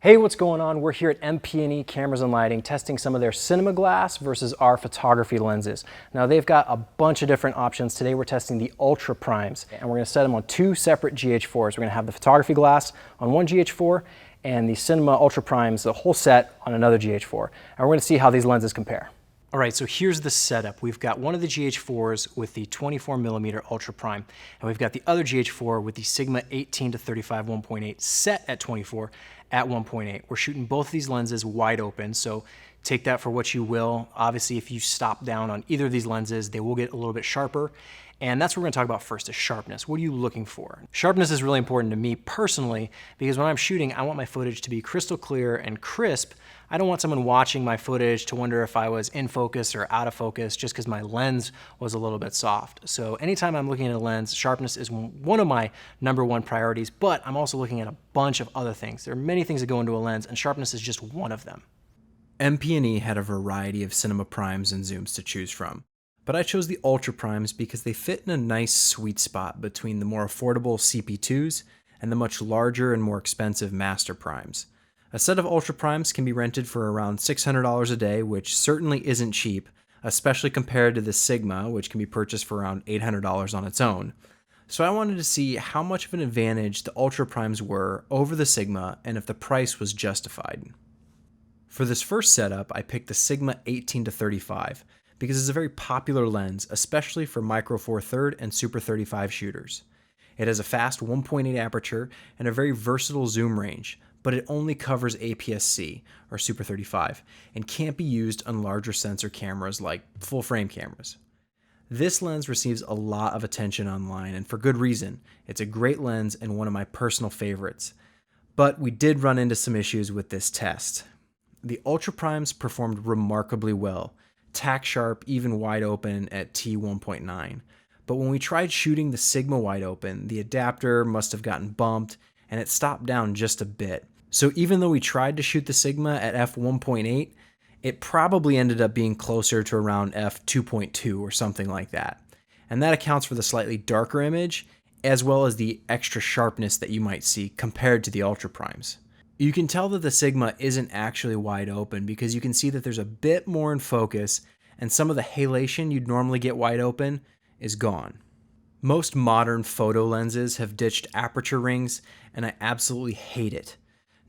Hey, what's going on? We're here at MP&E Cameras and Lighting testing some of their cinema glass versus our photography lenses. Now they've got a bunch of different options. Today we're testing the Ultra Primes and we're going to set them on two separate GH4s. We're going to have the photography glass on one GH4 and the cinema Ultra Primes, the whole set, on another GH4. And we're going to see how these lenses compare. All right, so here's the setup. We've got one of the GH4s with the 24mm Ultra Prime, and we've got the other GH4 with the Sigma 18 to 35 1.8 set at 24 at 1.8. We're shooting both of these lenses wide open, so take that for what you will. Obviously, if you stop down on either of these lenses, they will get a little bit sharper. And that's what we're gonna talk about first, is sharpness. What are you looking for? Sharpness is really important to me personally, because when I'm shooting, I want my footage to be crystal clear and crisp. I don't want someone watching my footage to wonder if I was in focus or out of focus just because my lens was a little bit soft. So anytime I'm looking at a lens, sharpness is one of my #1 priorities, but I'm also looking at a bunch of other things. There are many things that go into a lens, and sharpness is just one of them. MP&E had a variety of cinema primes and zooms to choose from, but I chose the Ultra Primes because they fit in a nice sweet spot between the more affordable CP2s and the much larger and more expensive Master Primes. A set of Ultra Primes can be rented for around $600 a day, which certainly isn't cheap, especially compared to the Sigma, which can be purchased for around $800 on its own. So I wanted to see how much of an advantage the Ultra Primes were over the Sigma and if the price was justified. For this first setup, I picked the Sigma 18 to 35 because it's a very popular lens, especially for micro four thirds and super 35 shooters. It has a fast 1.8 aperture and a very versatile zoom range, but it only covers APS-C, or Super 35, and can't be used on larger sensor cameras like full-frame cameras. This lens receives a lot of attention online, and for good reason. It's a great lens and one of my personal favorites. But we did run into some issues with this test. The Ultra Primes performed remarkably well, tack sharp, even wide open at T1.9. But when we tried shooting the Sigma wide open, the adapter must have gotten bumped, and it stopped down just a bit. So even though we tried to shoot the Sigma at f1.8, it probably ended up being closer to around f2.2 or something like that. And that accounts for the slightly darker image, as well as the extra sharpness that you might see compared to the Ultra Primes. You can tell that the Sigma isn't actually wide open because you can see that there's a bit more in focus, and some of the halation you'd normally get wide open is gone. Most modern photo lenses have ditched aperture rings, and I absolutely hate it.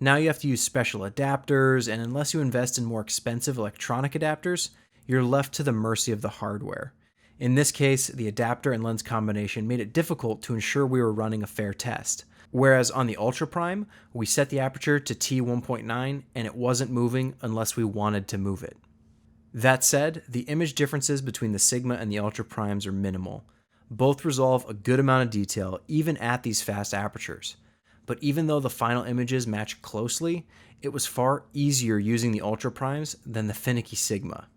Now you have to use special adapters, and unless you invest in more expensive electronic adapters, you're left to the mercy of the hardware. In this case, the adapter and lens combination made it difficult to ensure we were running a fair test. Whereas on the Ultra Prime, we set the aperture to T1.9 and it wasn't moving unless we wanted to move it. That said, the image differences between the Sigma and the Ultra Primes are minimal. Both resolve a good amount of detail even at these fast apertures. But even though the final images match closely, it was far easier using the Ultra Primes than the finicky Sigma.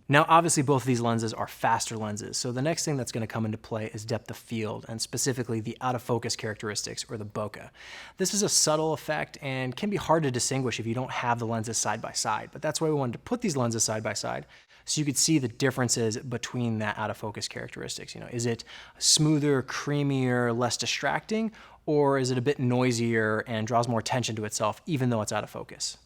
Now, obviously, both of these lenses are faster lenses, so the next thing that's going to come into play is depth of field, and specifically the out-of-focus characteristics, or the bokeh. This is a subtle effect and can be hard to distinguish if you don't have the lenses side by side, but that's why we wanted to put these lenses side by side so you could see the differences between that out-of-focus characteristics. Is it smoother, creamier, less distracting, or is it a bit noisier and draws more attention to itself even though it's out of focus?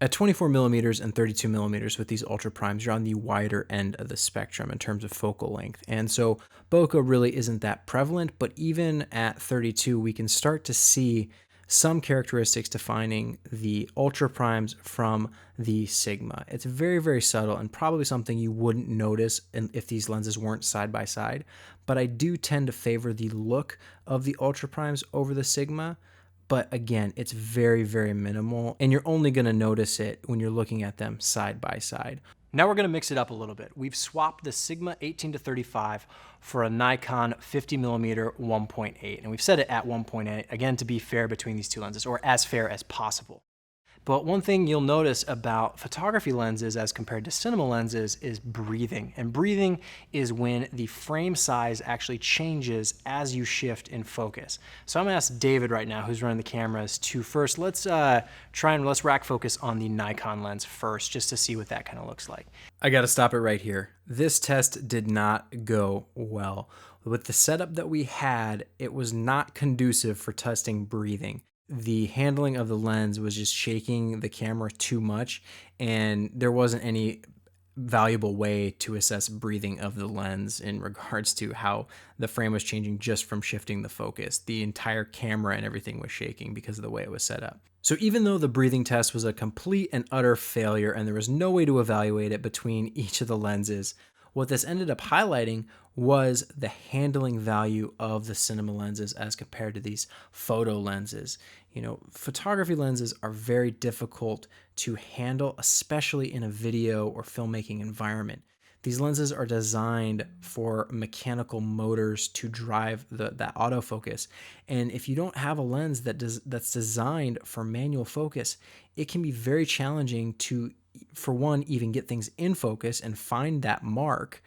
At 24mm and 32mm with these Ultra Primes, you're on the wider end of the spectrum in terms of focal length. And so bokeh really isn't that prevalent, but even at 32, we can start to see some characteristics defining the Ultra Primes from the Sigma. It's very, very subtle and probably something you wouldn't notice if these lenses weren't side by side. But I do tend to favor the look of the Ultra Primes over the Sigma. But again, it's very, very minimal, and you're only going to notice it when you're looking at them side by side. Now we're going to mix it up a little bit. We've swapped the Sigma 18 to 35 for a Nikon 50mm 1.8, and we've set it at 1.8, again, to be fair between these two lenses, or as fair as possible. But one thing you'll notice about photography lenses as compared to cinema lenses is breathing. And breathing is when the frame size actually changes as you shift in focus. So I'm gonna ask David right now, who's running the cameras, to first, let's rack focus on the Nikon lens first, just to see what that kind of looks like. I gotta stop it right here. This test did not go well. With the setup that we had, it was not conducive for testing breathing. the handling of the lens was just shaking the camera too much, and there wasn't any valuable way to assess breathing of the lens in regards to how the frame was changing just from shifting the focus. The entire camera and everything was shaking because of the way it was set up. So even though the breathing test was a complete and utter failure and there was no way to evaluate it between each of the lenses, what this ended up highlighting was the handling value of the cinema lenses as compared to these photo lenses. You know, photography lenses are very difficult to handle, especially in a video or filmmaking environment. These lenses are designed for mechanical motors to drive that autofocus. And if you don't have a lens that's designed for manual focus, it can be very challenging to, for one, even get things in focus and find that mark,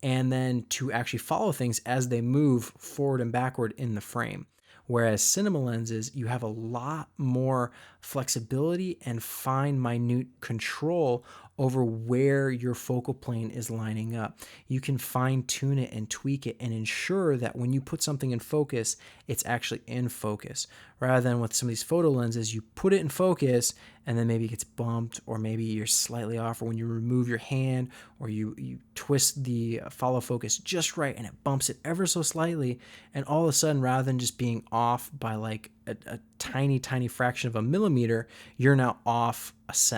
and then to actually follow things as they move forward and backward in the frame. Whereas cinema lenses, you have a lot more flexibility and fine, minute control over where your focal plane is lining up. You can fine tune it and tweak it and ensure that when you put something in focus, it's actually in focus. Rather than with some of these photo lenses, you put it in focus and then maybe it gets bumped, or maybe you're slightly off, or when you remove your hand or you twist the follow focus just right and it bumps it ever so slightly, and all of a sudden, rather than just being off by like a tiny fraction of a millimeter, you're now off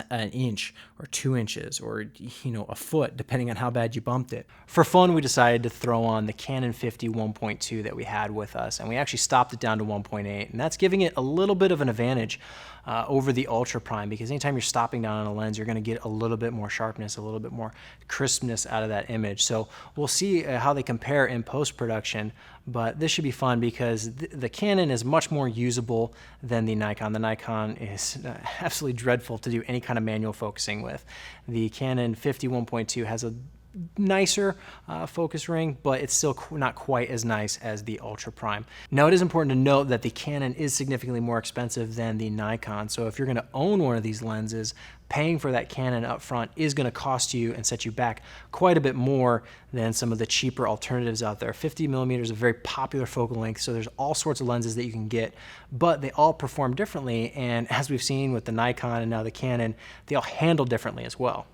an inch or 2 inches or, you know, a foot, depending on how bad you bumped it. For fun, we decided to throw on the Canon 50 1.2 that we had with us, and we actually stopped it down to 1.8, and that's giving it a little bit of an advantage over the Ultra Prime, because anytime you're stopping down on a lens, you're going to get a little bit more sharpness, a little bit more crispness out of that image. So we'll see how they compare in post-production, but this should be fun because the Canon is much more usable than the Nikon. The Nikon is absolutely dreadful to do any kind of manual focusing with. The Canon 50 1.2 has a nicer focus ring, but it's still not quite as nice as the Ultra Prime. Now, it is important to note that the Canon is significantly more expensive than the Nikon, so if you're going to own one of these lenses, paying for that Canon up front is going to cost you and set you back quite a bit more than some of the cheaper alternatives out there. 50 millimeters is a very popular focal length, so there's all sorts of lenses that you can get, but they all perform differently, and as we've seen with the Nikon and now the Canon, they all handle differently as well.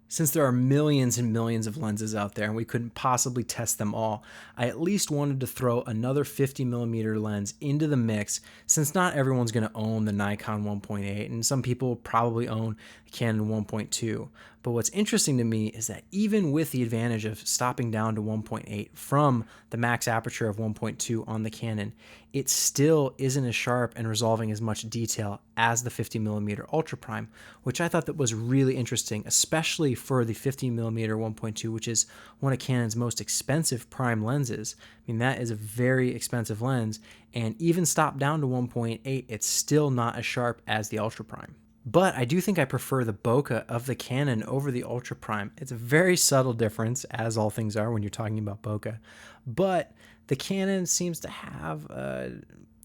Since there are millions and millions of lenses out there and we couldn't possibly test them all, I at least wanted to throw another 50mm lens into the mix, since not everyone's going to own the Nikon 1.8 and some people probably own the Canon 1.2. But what's interesting to me is that even with the advantage of stopping down to 1.8 from the max aperture of 1.2 on the Canon, it still isn't as sharp and resolving as much detail as the 50mm Ultra Prime, which I thought that was really interesting, especially for the 50mm 1.2, which is one of Canon's most expensive prime lenses. I mean, that is a very expensive lens, and even stopped down to 1.8, it's still not as sharp as the Ultra Prime. But I do think I prefer the bokeh of the Canon over the Ultra Prime. It's a very subtle difference, as all things are when you're talking about bokeh. But the Canon seems to have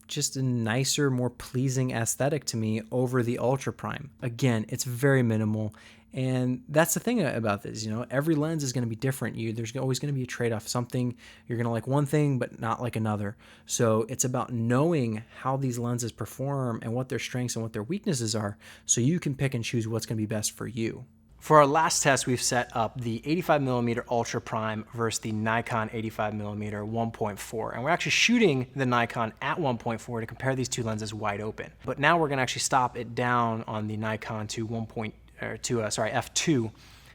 just a nicer, more pleasing aesthetic to me over the Ultra Prime. Again, it's very minimal. And that's the thing about this, you know, every lens is going to be different. There's always going to be a trade-off. Something, you're going to like one thing, but not like another. So it's about knowing how these lenses perform and what their strengths and what their weaknesses are, so you can pick and choose what's going to be best for you. For our last test, we've set up the 85mm Ultra Prime versus the Nikon 85mm 1.4. And we're actually shooting the Nikon at 1.4 to compare these two lenses wide open. But now we're going to actually stop it down on the Nikon to f2,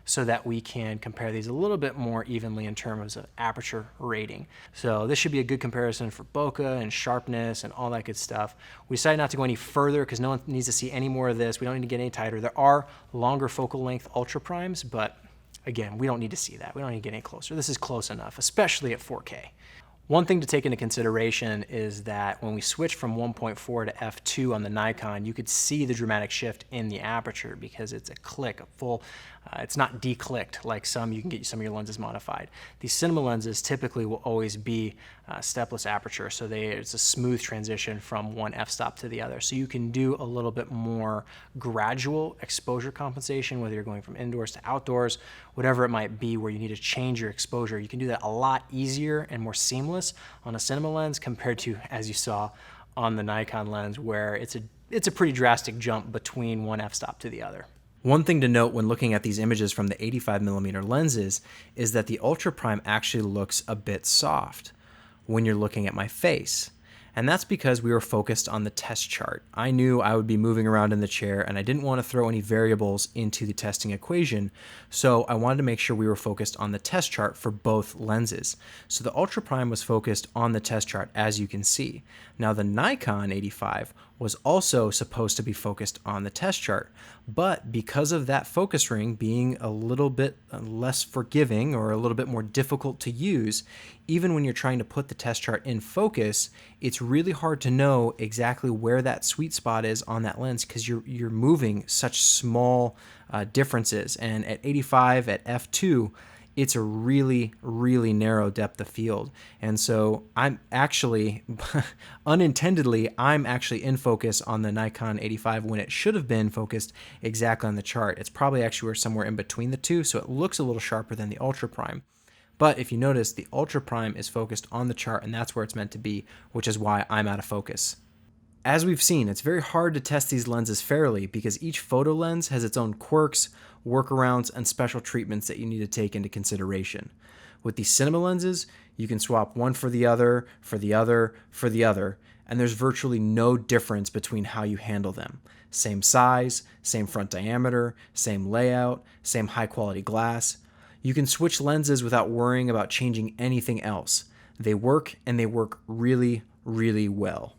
so that we can compare these a little bit more evenly in terms of aperture rating. So this should be a good comparison for bokeh and sharpness and all that good stuff. We decided not to go any further because no one needs to see any more of this. We don't need to get any tighter. There are longer focal length Ultra Primes, but again, we don't need to see that. We don't need to get any closer. This is close enough, especially at 4K. One thing to take into consideration is that when we switch from 1.4 to f2 on the Nikon, you could see the dramatic shift in the aperture because it's a click, a full, it's not declicked like you can get some of your lenses modified. These cinema lenses typically will always be stepless aperture, so it's a smooth transition from one f-stop to the other. So you can do a little bit more gradual exposure compensation, whether you're going from indoors to outdoors, whatever it might be where you need to change your exposure. You can do that a lot easier and more seamless on a cinema lens compared to, as you saw, on the Nikon lens, where it's a pretty drastic jump between one f-stop to the other. One thing to note when looking at these images from the 85mm lenses is that the Ultra Prime actually looks a bit soft when you're looking at my face. And that's because we were focused on the test chart. I knew I would be moving around in the chair and I didn't want to throw any variables into the testing equation. So I wanted to make sure we were focused on the test chart for both lenses. So the Ultra Prime was focused on the test chart, as you can see. Now the Nikon 85 was also supposed to be focused on the test chart, but because of that focus ring being a little bit less forgiving or a little bit more difficult to use, even when you're trying to put the test chart in focus, it's really hard to know exactly where that sweet spot is on that lens because you're moving such small differences. And at 85 at f2, it's a really, really narrow depth of field. And so I'm actually, unintendedly, I'm actually in focus on the Nikon 85 when it should have been focused exactly on the chart. It's probably actually somewhere in between the two, so it looks a little sharper than the Ultra Prime. But if you notice, the Ultra Prime is focused on the chart, and that's where it's meant to be, which is why I'm out of focus. As we've seen, it's very hard to test these lenses fairly because each photo lens has its own quirks, workarounds, and special treatments that you need to take into consideration. With these cinema lenses, you can swap one for the other, for the other, for the other, and there's virtually no difference between how you handle them. Same size, same front diameter, same layout, same high quality glass. You can switch lenses without worrying about changing anything else. They work, and they work really, really well.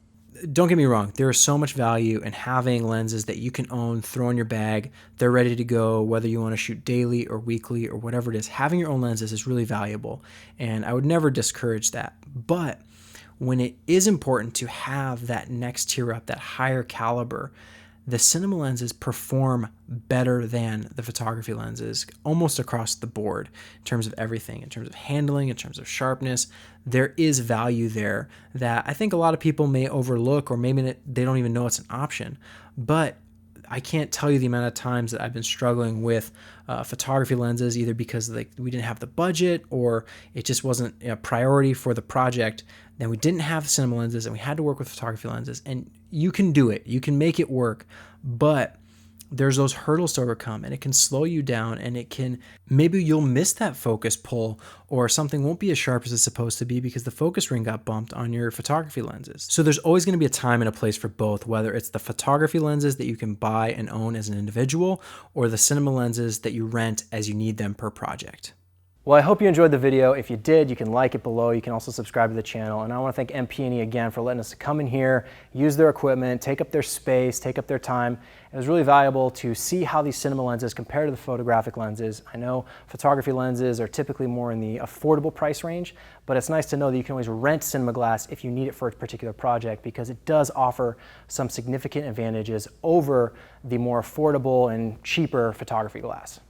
Don't get me wrong, there is so much value in having lenses that you can own, throw in your bag, they're ready to go, whether you want to shoot daily or weekly or whatever it is. Having your own lenses is really valuable, and I would never discourage that. But when it is important to have that next tier up, that higher caliber, the cinema lenses perform better than the photography lenses almost across the board in terms of everything, in terms of handling, in terms of sharpness. There is value there that I think a lot of people may overlook, or maybe they don't even know it's an option. But I can't tell you the amount of times that I've been struggling with photography lenses, either because we didn't have the budget or it just wasn't a priority for the project. Then we didn't have cinema lenses and we had to work with photography lenses. And you can do it. You can make it work. But there's those hurdles to overcome, and it can slow you down, and it can, maybe you'll miss that focus pull, or something won't be as sharp as it's supposed to be because the focus ring got bumped on your photography lenses. So there's always going to be a time and a place for both, whether it's the photography lenses that you can buy and own as an individual, or the cinema lenses that you rent as you need them per project. Well, I hope you enjoyed the video. If you did, you can like it below. You can also subscribe to the channel. And I want to thank MP&E again for letting us come in here, use their equipment, take up their space, take up their time. It was really valuable to see how these cinema lenses compare to the photographic lenses. I know photography lenses are typically more in the affordable price range, but it's nice to know that you can always rent cinema glass if you need it for a particular project, because it does offer some significant advantages over the more affordable and cheaper photography glass.